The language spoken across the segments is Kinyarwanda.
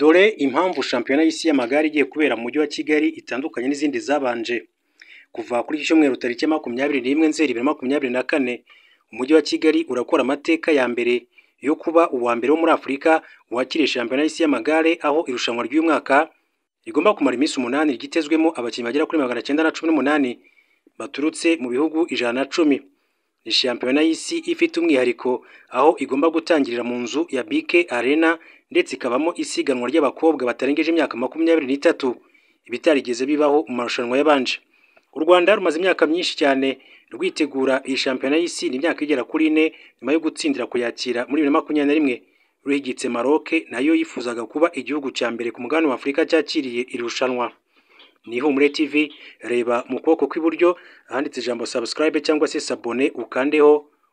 Dore impamvu shampiyona y'isi y'amagare igiye kubera mu mujyi wa Kigali itandukanye n'izindi zabanje. Kuva kuri iki cyumweru tariki 21 Nzeri 2024, umujyi wa Kigali urakora amateka ya mbere yo kuba uwa mbere wo muri Afurika wakiriye shampiyona y'isi y'amagare, aho irushanwa ry'uyu mwaka rigomba kumara iminsi 8 rigitezwemo abakinnyi bagera kuri 918 baturutse mu bihugu 110. Ni shampiyona y'isi ifite umwihariko, aho igomba gutangirira mu nzu ya BK Arena ndetse ikabamo isiganwa ry'abakobwa batarengeje imyaka 23, ibitarigeze bibaho mu marushanwa yabanje. U Rwanda rumaze imyaka myinshi cyane rwitegura iyi shampiyona y'isi, ni imyaka igera kuri 4 nyuma yo gutsindira kuyakira muri 2021. Ruhigitse Maroc nayo yifuzaga kuba igihugu cya mbere ku mugabane wa Afurika cyakiriye irushanwa. Ni Ihumure TV, reba mu kuboko kw'iburyo ahanditse ijambo subscribe cyangwa se s'abonner,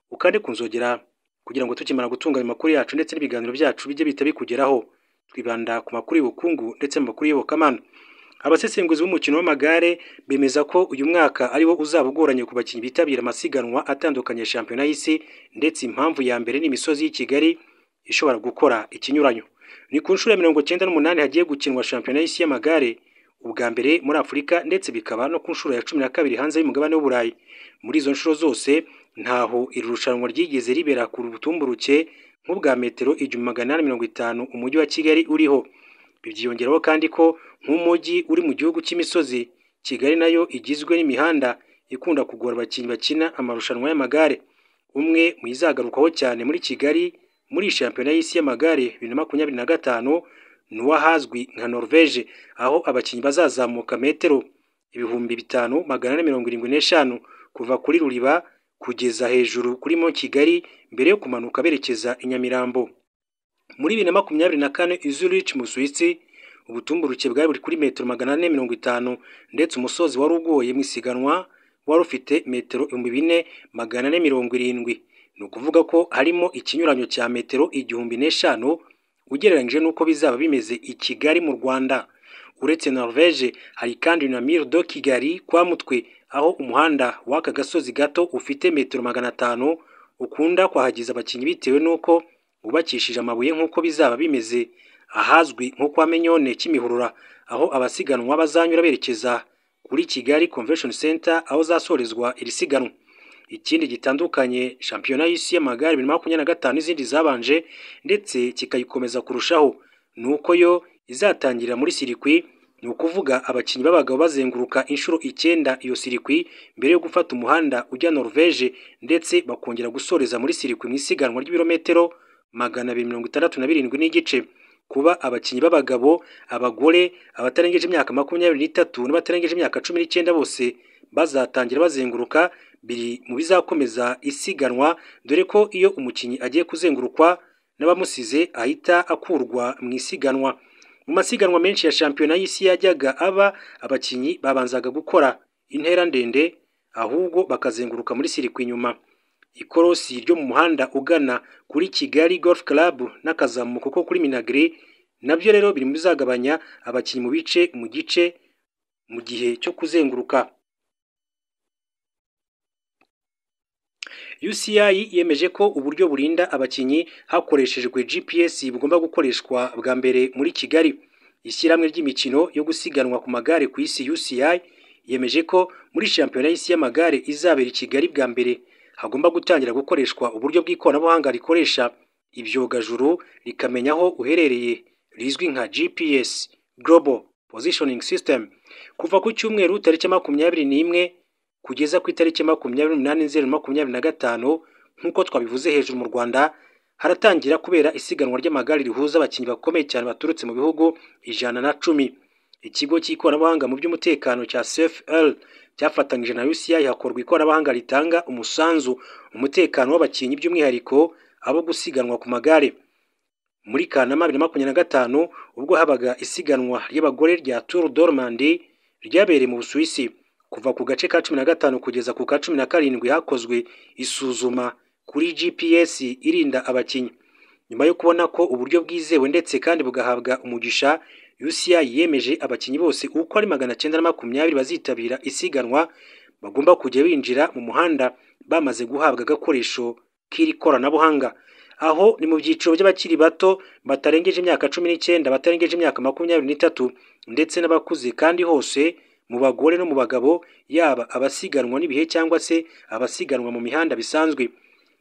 ukande kunzogera kugira ngo tukimara gutunga amakuru yacu ndetse n'ibiganiro byacu bijye bita bikugeraho. Twibanda ku makuru y'ubukungu ndetse n'amakuru y'ubukamana. Abasesenguzi b'umukino w'amagare bemeza ko uyu mwaka ariwo uzaba ugoranye ku bakinnyi bitabira amasiganwa atandukanye ya shampiyona y'isi, ndetse impamvu ya mbere ni imisozi y'i Kigali ishobora gukora ikinyuranyo. Ni ku nshuro ya 98 hagiye gukinwa shampiyona y'isi y'amagare, ubwa mbere muri Afurika ndetse bikaba no ku nshuro ya 12 hanze y'umugabane w'Uburayi. Muri izo nshuro zose ntaho iri rushanwa ryigeze ribera ku butumburuke nk'ubwa metero 850 umujyi wa Kigali uriho. Byiyongeraho kandi ko nk'umujyi uri mu gihugu cy'imisozi, Kigali nayo igizwe n'imihanda ikunda kugora abakinnyi bakina amarushanwa y'amagare. Umwe mu izagarukaho cyane muri Kigali muri shampiyona y'isi y'amagare 2025 ni uwahazwi nka Norvège, aho abakinnyi bazazamuka metero 5475 kuva kuri Ruriba kugeza hejuru kuri Mont Kigali mbere yo kumanuka berekeza i Nyamirambo. Muri 2024 i Zurich mu Suisse, ubutumburuke bwari buri kuri metero 450 ndetse umusozi wari ugoye mu isiganwa wari ufite metero 4470. Ni ukuvuga ko harimo ikinyuranyo cya metero 1005 ugereranyije n'uko bizaba bimeze i Kigali mu Rwanda. Uretse Norvège, hari kandi na Mur de Kigali kwa Mutwe, aho umuhanda w'aka gasozi gato ufite metero 500 ukunda kwahagiza abakinnyi bitewe n'uko wubakishije amabuye nk'uko bizaba bimeze ahazwi nko kwa Menyone Kimihurura, aho abasiganwa bazanyura berekeza kuri Kigali Convention Center aho zasorezwa iri siganwa. Ikindi gitandukanye shampiyona y'isi y'amagare 2025 n'izindi zabanje ndetse kikayikomeza kurushaho, nuko yo izatangirira muri circuit, ni ukuvuga abakinnyi b'abagabo bazenguruka inshuro 9 iyo circuit mbere yo gufata umuhanda ujya Norvège, ndetse bakongera gusoreza muri circuit mu isiganwa ry'ibirometero 267 n'igice. Kuba abakinnyi b'abagabo, abagore, abatarengeje imyaka 23 n'abatarengeje imyaka 19 bose bazatangira bazenguruka biri mu bizakomeza isiganwa, dore ko iyo umukinnyi agiye kuzengurukwa n'abamusize ahita akurwa mu isiganwa. Mu masiganwa menshi ya shampiyona y'isi yajyaga aba, abakinnyi babanzaga gukora intera ndende ahubwo bakazenguruka muri circuit inyuma. Ikorosi ryo mu muhanda ugana kuri Kigali Golf Club n'akazamuko ko kuri Minagri nabyo rero biri mu bizagabanya abakinnyi mu gice mu gihe cyo kuzenguruka. UCI yemeje ko uburyo burinda abakinnyi hakoreshejwe GPS bugomba gukoreshwa bwa mbere muri Kigali. Ishyirahamwe ry'imikino yo gusiganwa ku magare ku isi UCI yemeje ko muri shampiyona y'isi y'amagare izabera i Kigali bwa mbere hagomba gutangira gukoreshwa uburyo bw'ikoranabuhanga rikoresha ibyogajuru rikamenya aho uherereye rizwi nka GPS Global Positioning System. Kuva ku cyumweru tariki 21 kugeza ku itariki 28 Nzeri 2025, nk'uko twabivuze hejuru, mu Rwanda haratangira kubera isiganwa ry'amagare rihuza abakinnyi bakomeye cyane baturutse mu bihugu 110. Ikigo cy'ikoranabuhanga mu by'umutekano cya CFL cyafatanyije na UCI hakorwa ikoranabuhanga ritanga umusanzu umutekano w'abakinnyi, by'umwihariko abo gusiganwa ku magare. Muri Kanama 2025 ubwo habaga isiganwa ry'abagore rya Tour d'Ormandie ryabereye mu Busuwisi, kuva ku gace ka 15 kugeza ku ka 17 hakozwe isuzuma kuri GPS irinda abakinnyi. Nyuma yo kubona ko uburyo bwizewe ndetse kandi bugahabwa umugisha, UCI yemeje abakinnyi bose uko ari 920 bazitabira isiganwa bagomba kujya binjira mu muhanda bamaze guhabwa agakoresho k'iri koranabuhanga. aho ni mu byiciro by'abakiri bato batarengeje imyaka 19, batarengeje imyaka 23 ndetse n'abakuze, kandi hose mu bagore no mu bagabo, yaba abasiganwa n'ibihe cyangwa se abasiganwa mu mihanda bisanzwe.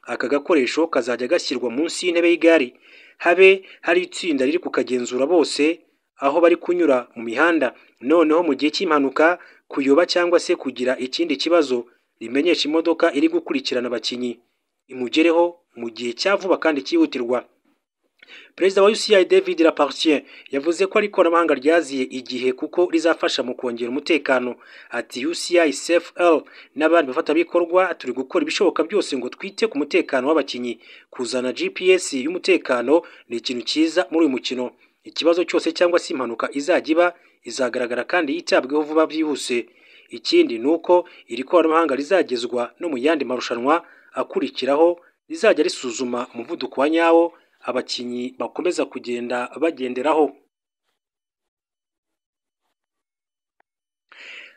Aka gakoresho kazajya gashyirwa munsi y'intebe y'igare, habe hari itsinda riri kukagenzura bose aho bari kunyura mu mihanda, noneho mu gihe cy'impanuka, kuyoba cyangwa se kugira ikindi kibazo, rimenyesha imodoka iri gukurikirana abakinnyi imugereho mu gihe cya vuba kandi cyihutirwa. Perezida wa UCI David Lapartien yavuze ko ari ikoranabuhanga ryaziye igihe kuko rizafasha mu kongera umutekano. Ati UCI CFL n'abandi bafatanyabikorwa turi gukora ibishoboka byose ngo twite ku mutekano w'abakinnyi. Kuzana GPS y'umutekano ni ikintu cyiza muri uyu mukino. Ikibazo cyose cyangwa se impanuka izajya iba izagaragara kandi yitabweho vuba byihuse. Ikindi ni uko iri koranabuhanga rizagezwa no mu yandi marushanwa akurikiraho, rizajya risuzuma umuvuduko wa nyawo abakinnyi bakomeza kugenda bagenderaho.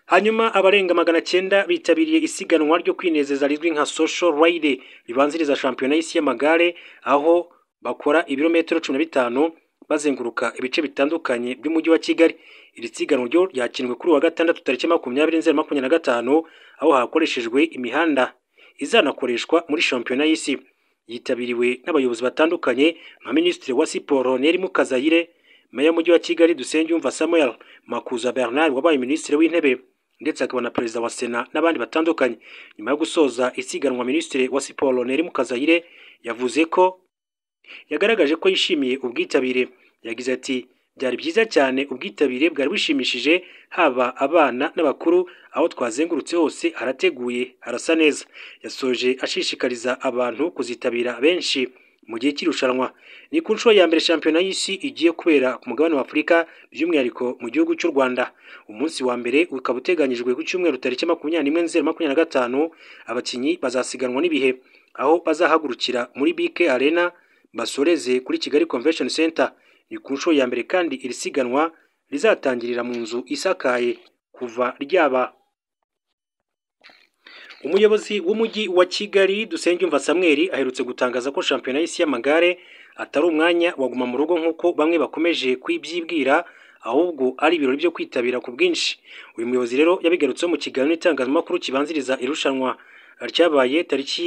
Hanyuma abarenga 900 bitabiriye isiganwa ryo kwinezeza rizwi nka Social Ride ribanziriza shampiyona y'isi y'amagare, aho bakora ibirometero 15 bazenguruka ibice bitandukanye by'umujyi wa Kigali. Iri siganwa ryo ryakinwe kuri wa gatandatu tariki 20/2025, aho hakoreshejwe imihanda izanakoreshwa muri shampiyona y'isi. Yitabiriwe n'abayobozi batandukanye nka Minisitiri wa Siporo Neri Mukazayire, Meya w'Umujyi wa Kigali Dusengiyumva Samuel, Makuza Bernard wabaye Minisitiri w'Intebe, ndetse akaba na Perezida wa Sena n'abandi batandukanye. Nyuma yo gusoza isiganwa, Minisitiri wa Siporo Neri Mukazayire yavuze ko yagaragaje ko yishimiye ubwitabire. Yagize ati byari byiza cyane, ubwitabire bwari bushimishije, haba abana n'abakuru, aho twazengurutse hose harateguye harasa neza. Yasoje ashishikariza abantu kuzitabira benshi mu gihe cy'irushanwa. Ni ku nshuro ya mbere shampiyona y'isi igiye kubera ku mugabane wa Afurika, by'umwihariko mu gihugu cy'u Rwanda. Umunsi wa mbere ukaba uteganyijwe ku cyumweru tariki 21/2025. Abakinnyi bazasiganwa n'ibihe, aho bazahagurukira muri BK Arena basoreze kuri Kigali Convention Center. Ni ku nshuro ya mbere kandi iri siganwa rizatangirira mu nzu isakaye kuva ryaba. Umuyobozi w'umujyi wa Kigali Dusengiyumva Samuel aherutse gutangaza ko shampiyona y'isi y'amagare atari umwanya waguma mu rugo nk'uko bamwe bakomeje kwibyibwira, ahubwo ari ibirori byo kwitabira ku bwinshi. Uyu muyobozi rero yabigarutseho mu kiganiro n'itangazamakuru kibanziriza irushanwa ryabaye tariki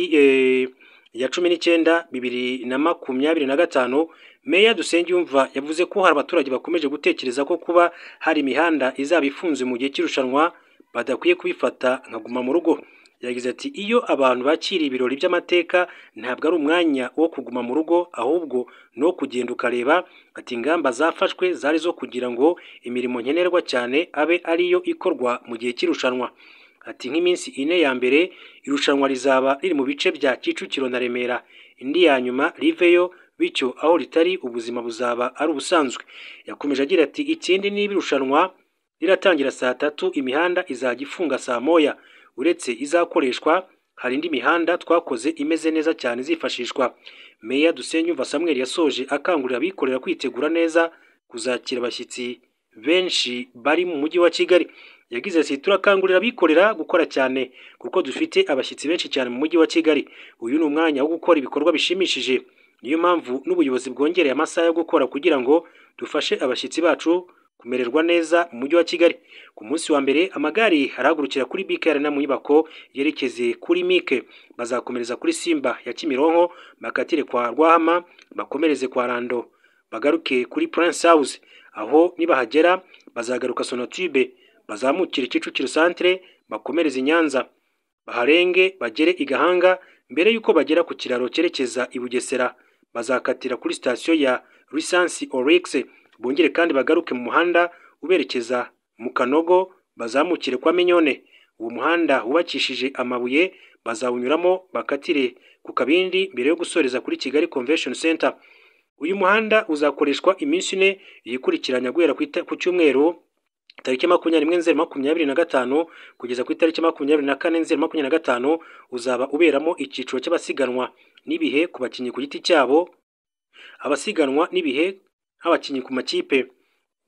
ya 19/2025. Meya Dusengiyumva yavuze ko hari abaturage bakomeje gutekereza ko kuba hari imihanda izaba ifunze mu gihe cy'irushanwa badakwiye kubifata nka guma mu rugo. Yagize ati iyo abantu bakiriye ibirori by'amateka ntabwo ari umwanya wo kuguma mu rugo, ahubwo no kugenda ukareba. Ati ingamba zafashwe zari zo kugira ngo imirimo nkenerwa cyane abe ariyo ikorwa mu gihe cy'irushanwa. Ati nk'iminsi 4 ya mbere irushanwa rizaba riri mu bice bya Kicukiro na Remera, indi ya nyuma riveyo, bityo aho ritari ubuzima buzaba ari ubusanzwe. Yakomeje agira ati ikindi niba irushanwa riratangira saa 3, imihanda izajya ifunga saa 1. Uretse izakoreshwa, hari indi mihanda twakoze imeze neza cyane izifashishwa. Meya Dusengiyumva Samuel yasoje akangurira abikorera kwitegura neza kuzakira abashyitsi benshi bari mu mujyi wa Kigali. Yagize ati turakangurira abikorera gukora cyane kuko dufite abashyitsi benshi cyane mu mujyi wa Kigali. Uyu ni umwanya wo gukora ibikorwa bishimishije, niyo mpamvu n'ubuyobozi bwongereye amasaha yo gukora kugira ngo dufashe abashyitsi bacu kumererwa neza mu mujyi wa Kigali. Ku munsi wa mbere amagare haragurukira kuri BK Arena mu nyubako yerekeze kuri Mike, bazakomereza kuri Simba ya Kimironko, bakatire kwa Rwahama, bakomereze kwa Rando, bagaruke kuri Prince House, aho nibahagera bazagaruka Sonatube, bazamukire Kicukiro Centre, bakomereze i Nyanza, baharenge bagere i Gahanga. Mbere yuko bagera ku kiraro cyerekeza i Bugesera, bazakatira kuri station ya Lisansi Oryx, bongere kandi bagaruke mu muhanda uberekeza mu Kanogo, bazamukire kwa Minyone. Uwo muhanda wubakishije amabuye bazawunyuramo bakatire ku Kabindi mbere yo gusoreza kuri Kigali Convention Center. Uyu muhanda uzakoreshwa iminsi 4 yikurikiranya guhera ku cyumweru tariki 21/2025 kugeza ku itariki 24/2025. Uzaba uberamo icyiciro cy'abasiganwa n'ibihe ku bakinnyi ku giti cyabo, abasiganwa n'ibihe nk'abakinnyi ku makipe.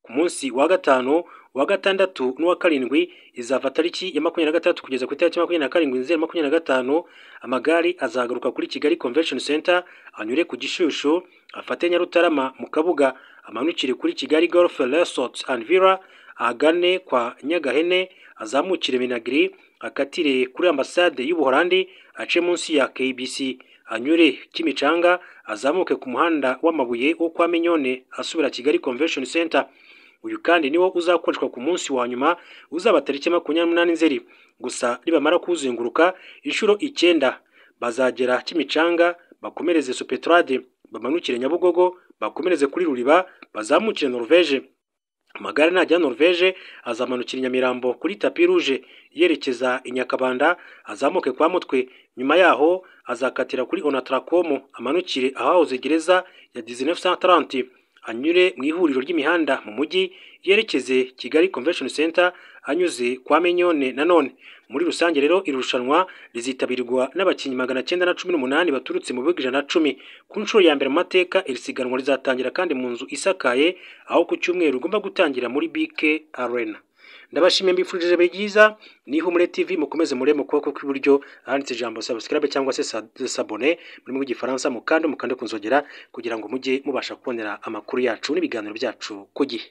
ku munsi wa gatanu, wa gatandatu n'uwa karindwi izava tariki ya 23 kugeza ku itariki 27 Nzeri 2025. Amagare azagaruka kuri Kigali Convention Center anyure ku Gishushu afate Nyarutarama mu Kabuga amanukire kuri Kigali Golf Resort and Villa agane kwa Nyagahene azamukire Minagri akatire kuri ambasade y'Ubuholandi ace munsi ya KBC anyure Kimicanga azamuke ku muhanda w'amabuye wo kwa Minyone asubira Kigali Convention Center. Uyu kandi niwo uzakoreshwa ku munsi wa nyuma uzaba tariki 28 Nzeri. Gusa nibamara kuzenguruka inshuro 9 bazagera Kimicanga bakomereze Sopetrade bamanukire Nyabugogo bakomereze kuri Ruriba bazamukire Norvège. Amagare najya Norvège azamanukira Nyamirambo kuri Tapi Rouge yerekeza Inyakabanda azamuke kwa Mutwe, nyuma yaho azakatira kuri Onatracom amanukire ahahoze gereza ya 1930 anyure mu ihuriro ry'imihanda mu mujyi yerekeze Kigali Convention Center anyuze kwa Minyone. Nanone muri rusange rero irushanwa rizitabirwa n'abakinnyi 918 baturutse mu bihugu 110 ku nshuro ya mbere mu mateka. Irisiganwa rizatangira kandi mu nzu isakaye aho ku cyumweru ugomba gutangira muri BK Arena. Ndabashimiye mbifurije byiza ni Ihumure TV mukomeze mure mu kuboko kw'iburyo ahanditse ijambo subscribe cyangwa se s'abonner muri mu gifaransa mukande kunzogera kugira ngo mujye mubasha kubonera amakuru yacu n'ibiganiro byacu ku gihe.